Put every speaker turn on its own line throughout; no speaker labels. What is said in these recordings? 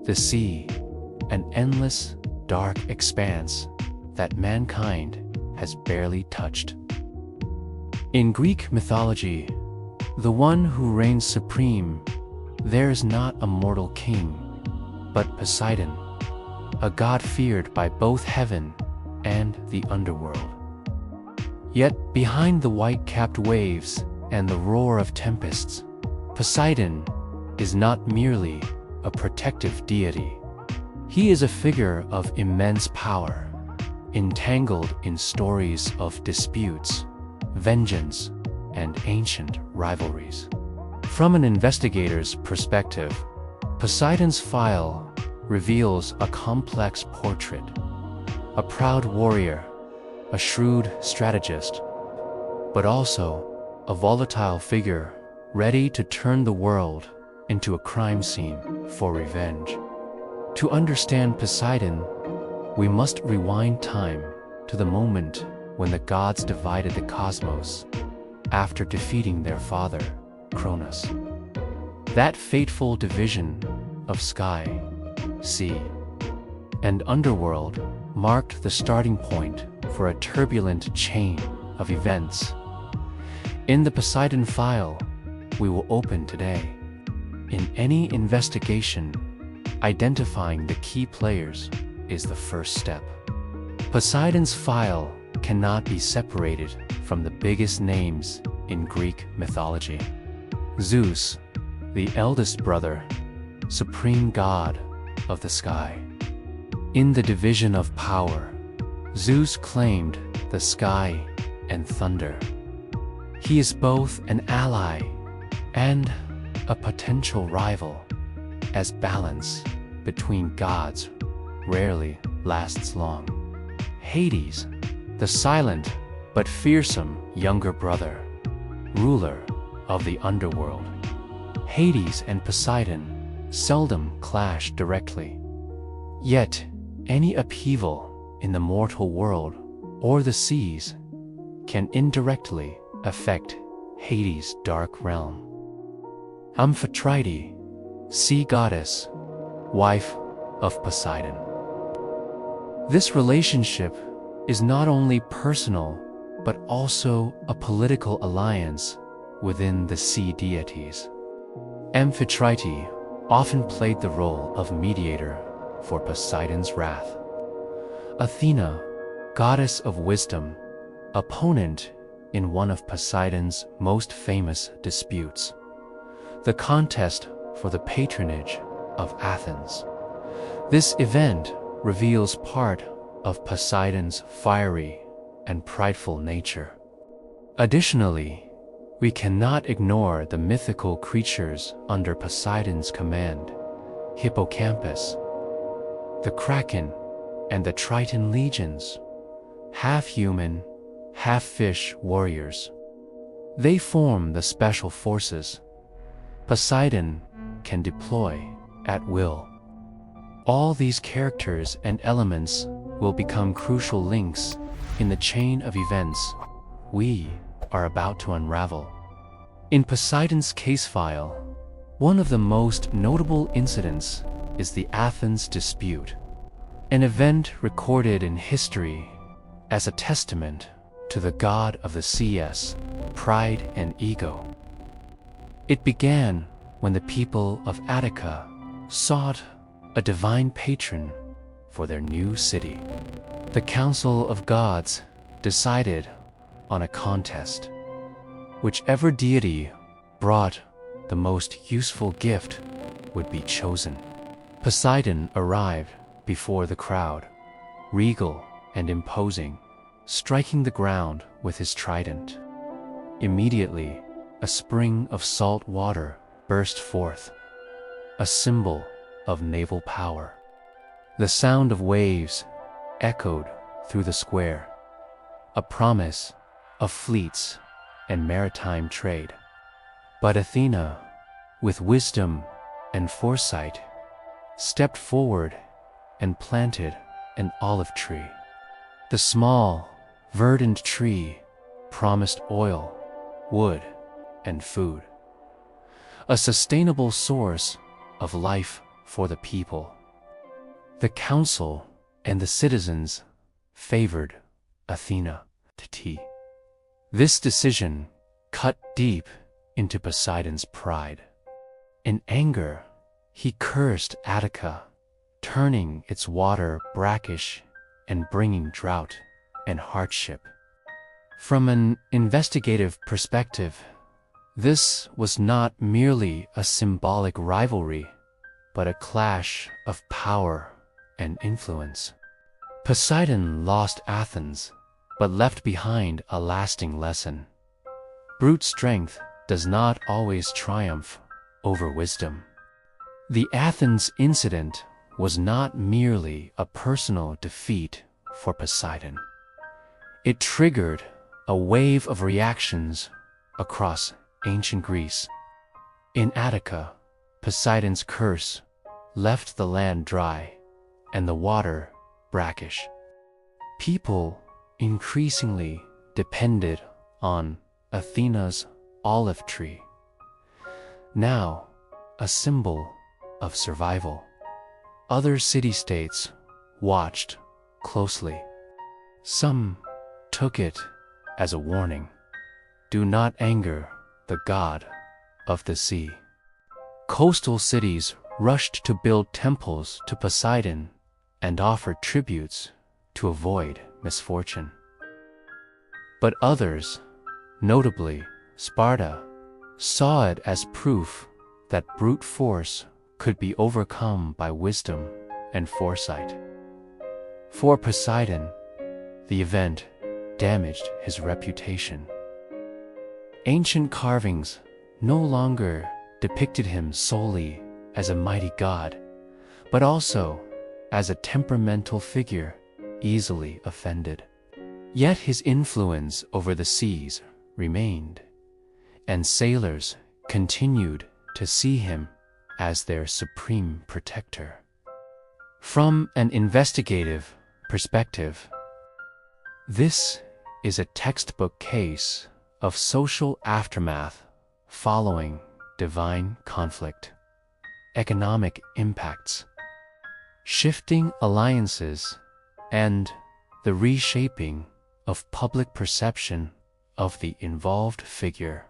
the sea, an endless, dark expanse that mankind has barely touched. In Greek mythology, the one who reigns supreme, there is not a mortal king, but Poseidon, a god feared by both heaven and the underworld. Yet behind the white-capped waves and the roar of tempests, Poseidon is not merely a protective deity. He is a figure of immense power, entangled in stories of disputes, vengeance, and ancient rivalries. From an investigator's perspective, Poseidon's file reveals a complex portrait, a proud warrior, a shrewd strategist, but also a volatile figure ready to turn the world into a crime scene for revenge. To understand Poseidon, we must rewind time to the moment when the gods divided the cosmos after defeating their father, Cronus. That fateful division of sky, sea, and underworld marked the starting point for a turbulent chain of events. In the Poseidon file we will open today, in any investigation, identifying the key players is the first step. Poseidon's file cannot be separated from the biggest names in Greek mythology. Zeus, the eldest brother, supreme god of the sky. In the division of power, Zeus claimed the sky and thunder. He is both an ally and a potential rival, as balance between gods rarely lasts long. Hades, the silent but fearsome younger brother, ruler of the underworld. Hades and Poseidon seldom clash directly. Yet, any upheaval in the mortal world or the seas can indirectly affect Hades' dark realm. Amphitrite, sea goddess, wife of Poseidon. This relationship is not only personal, but also a political alliance within the sea deities. Amphitrite often played the role of mediator for Poseidon's wrath. Athena, goddess of wisdom, opponent in one of Poseidon's most famous disputes, the contest for the patronage of Athens. This event reveals part of Poseidon's fiery and prideful nature. Additionally, we cannot ignore the mythical creatures under Poseidon's command: Hippocampus, the Kraken, and the Triton legions, half-human, half-fish warriors. They form the special forces Poseidon can deploy at will. All these characters and elements will become crucial links in the chain of events we are about to unravel. In Poseidon's case file, one of the most notable incidents is the Athens dispute, an event recorded in history as a testament to the god of the sea's pride and ego. It began when the people of Attica sought a divine patron for their new city. The Council of Gods decided on a contest. Whichever deity brought the most useful gift would be chosen. Poseidon arrived before the crowd, regal and imposing, striking the ground with his trident. Immediately, a spring of salt water burst forth, a symbol of naval power. The sound of waves echoed through the square, a promise of fleets and maritime trade. But Athena, with wisdom and foresight, stepped forward and planted an olive tree. The small, verdant tree promised oil, wood, and food, a sustainable source of life for the people. The council and the citizens favored Athena. This decision cut deep into Poseidon's pride. In anger, he cursed Attica, turning its water brackish and bringing drought and hardship. From an investigative perspective, this was not merely a symbolic rivalry, but a clash of power and influence. Poseidon lost Athens, but left behind a lasting lesson. Brute strength does not always triumph over wisdom. The Athens incident was not merely a personal defeat for Poseidon. It triggered a wave of reactions across ancient Greece. In Attica, Poseidon's curse left the land dry and the water brackish. People increasingly depended on Athena's olive tree, now a symbol of survival. Other city-states watched closely. Some took it as a warning: do not anger the god of the sea. Coastal cities rushed to build temples to Poseidon and offer tributes to avoid misfortune. But others, notably Sparta, saw it as proof that brute force could be overcome by wisdom and foresight. For Poseidon, the event damaged his reputation. Ancient carvings no longer depicted him solely as a mighty god, but also as a temperamental figure easily offended. Yet his influence over the seas remained, and sailors continued to see him as their supreme protector. From an investigative perspective, this is a textbook case of social aftermath following divine conflict, economic impacts, shifting alliances, and the reshaping of public perception of the involved figure.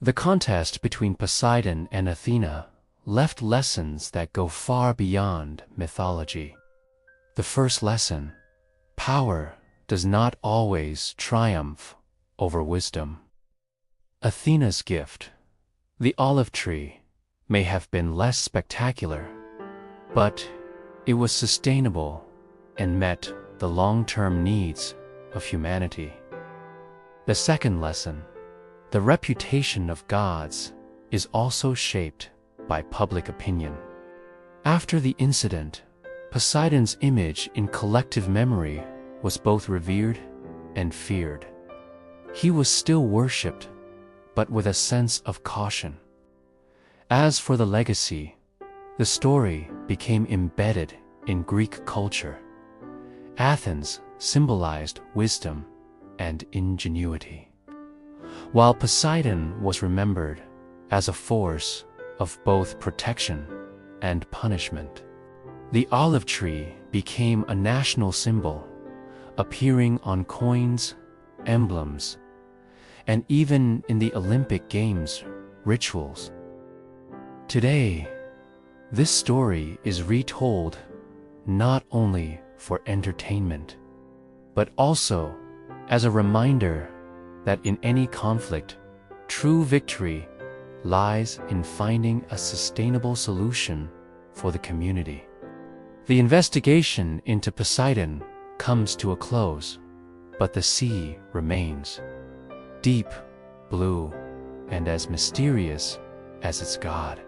The contest between Poseidon and Athena left lessons that go far beyond mythology. The first lesson: power does not always triumph over wisdom. Athena's gift, the olive tree, may have been less spectacular, but it was sustainable and met the long-term needs of humanity. The second lesson: the reputation of gods is also shaped by public opinion. After the incident, Poseidon's image in collective memory was both revered and feared. He was still worshipped, but with a sense of caution. As for the legacy, the story became embedded in Greek culture. Athens symbolized wisdom and ingenuity, while Poseidon was remembered as a force of both protection and punishment. The olive tree became a national symbol, appearing on coins, emblems, and even in the Olympic Games rituals. Today, this story is retold not only for entertainment, but also as a reminder that in any conflict, true victory lies in finding a sustainable solution for the community. The investigation into Poseidon comes to a close, but the sea remains deep, blue, and as mysterious as its god.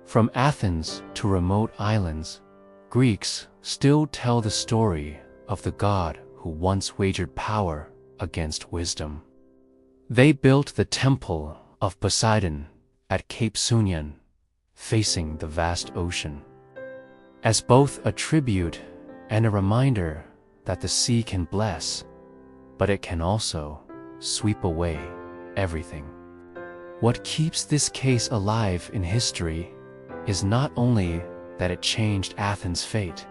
From Athens to remote islands, Greeks still tell the story of the god who once wagered power against wisdom. They built the temple of Poseidon at Cape Sunion, facing the vast ocean, as both a tribute and a reminder that the sea can bless, but it can also sweep away everything. What keeps this case alive in history is not only that it changed Athens' fate,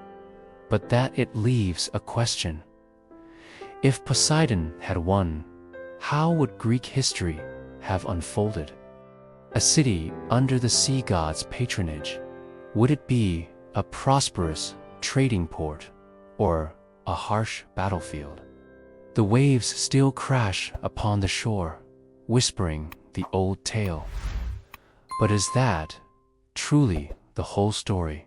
but that it leaves a question. If Poseidon had won, how would Greek history have unfolded? A city under the sea god's patronage, would it be a prosperous trading port or a harsh battlefield? The waves still crash upon the shore, whispering the old tale. But is that truly the whole story?